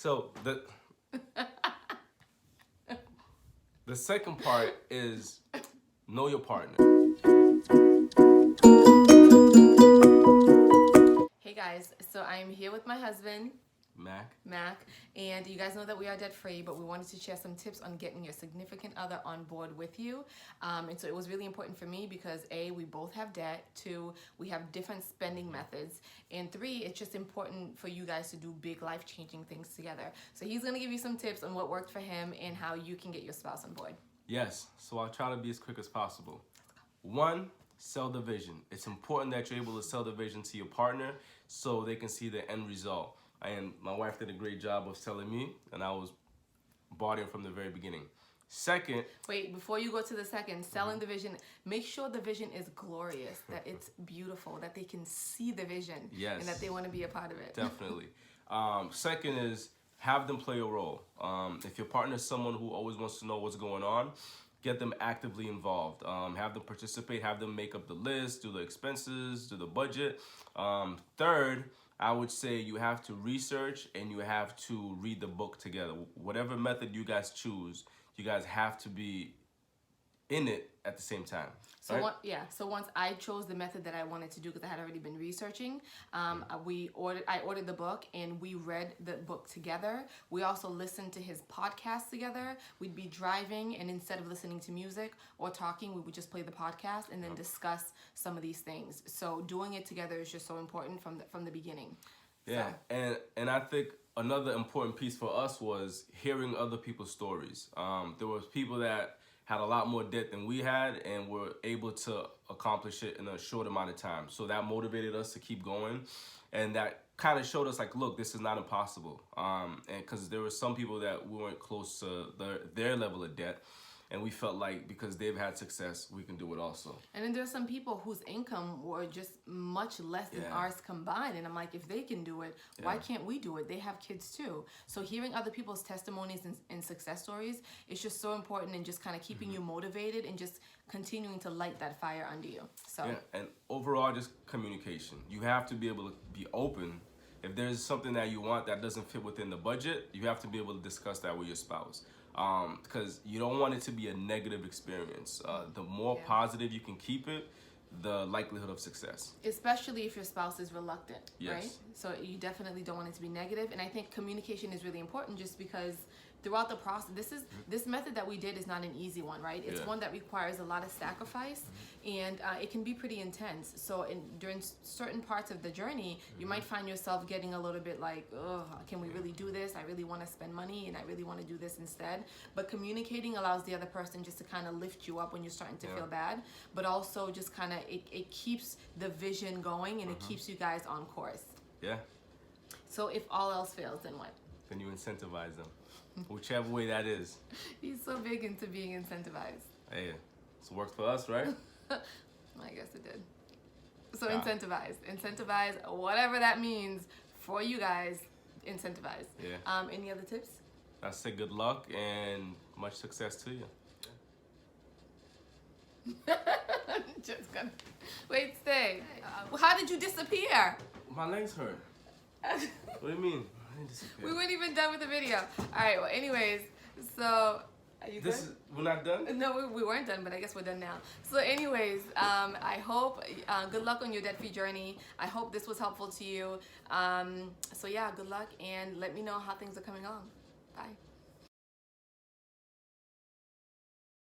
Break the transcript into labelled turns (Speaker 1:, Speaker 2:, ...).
Speaker 1: So the second part is know your partner.
Speaker 2: Hey guys, so I'm here with my husband, Mac, and you guys know that we are debt free, but we wanted to share some tips on getting your significant other on board with you. And so it was really important for me because A, we both have debt, 2, we have different spending methods, and 3, it's just important for you guys to do big life changing things together. So he's gonna give you some tips on what worked for him and how you can get your spouse on board.
Speaker 1: Yes, so I'll try to be as quick as possible. 1, sell the vision. It's important that you're able to sell the vision to your partner so they can see the end result. And my wife did a great job of selling me, and I was bought in from the very beginning. Second,
Speaker 2: wait, before you go to the second, selling the vision, make sure the vision is glorious, that it's beautiful, that they can see the vision,
Speaker 1: yes,
Speaker 2: and that they want to be a part of it.
Speaker 1: Definitely. Second is have them play a role. If your partner is someone who always wants to know what's going on, get them actively involved. Have them participate, have them make up the list, do the expenses, do the budget. Third, I would say you have to research and you have to read the book together. Whatever method you guys choose, you guys have to be in it at the same time.
Speaker 2: So
Speaker 1: right?
Speaker 2: So once I chose the method that I wanted to do because I had already been researching, I ordered the book and we read the book together. We also listened to his podcast together. We'd be driving, and instead of listening to music or talking, we would just play the podcast and then discuss some of these things. So doing it together is just so important from the beginning.
Speaker 1: Yeah, so. And I think another important piece for us was hearing other people's stories. There was people that had a lot more debt than we had and were able to accomplish it in a short amount of time. So that motivated us to keep going, and that kind of showed us like, look, this is not impossible. And because there were some people that we weren't close to their level of debt, and we felt like because they've had success, we can do it also.
Speaker 2: And then there's some people whose income were just much less than ours combined. And I'm like, if they can do it, why can't we do it? They have kids too. So hearing other people's testimonies and success stories is just so important, and just kind of keeping you motivated and just continuing to light that fire under you. So
Speaker 1: and overall, just communication. You have to be able to be open. If there's something that you want that doesn't fit within the budget, you have to be able to discuss that with your spouse. Because you don't want it to be a negative experience. The more positive you can keep it, the likelihood of success.
Speaker 2: Especially if your spouse is reluctant, right?
Speaker 1: Yes.
Speaker 2: So you definitely don't want it to be negative. And I think communication is really important, just because throughout the process, this method that we did is not an easy one, right? It's one that requires a lot of sacrifice, and it can be pretty intense. So during certain parts of the journey, you might find yourself getting a little bit like, oh, can we really do this? I really want to spend money, and I really want to do this instead. But communicating allows the other person just to kind of lift you up when you're starting to feel bad, but also just kind of, it keeps the vision going, and it keeps you guys on course.
Speaker 1: Yeah.
Speaker 2: So if all else fails, then what?
Speaker 1: Then you incentivize them. Whichever way that is.
Speaker 2: He's so big into being incentivized.
Speaker 1: Hey, it's worked for us, right?
Speaker 2: I guess it did. So incentivize, whatever that means for you guys. Incentivize.
Speaker 1: Yeah.
Speaker 2: Any other tips?
Speaker 1: I say good luck and much success to you.
Speaker 2: Just gonna wait. Stay. How did you disappear?
Speaker 1: My legs hurt. What do you mean?
Speaker 2: We weren't even done with the video. All right. Well, anyways, so are you good?
Speaker 1: We're not done?
Speaker 2: No, we weren't done, but I guess we're done now. So anyways, I hope, good luck on your debt-free journey. I hope this was helpful to you. So yeah, good luck, and let me know how things are coming along. Bye.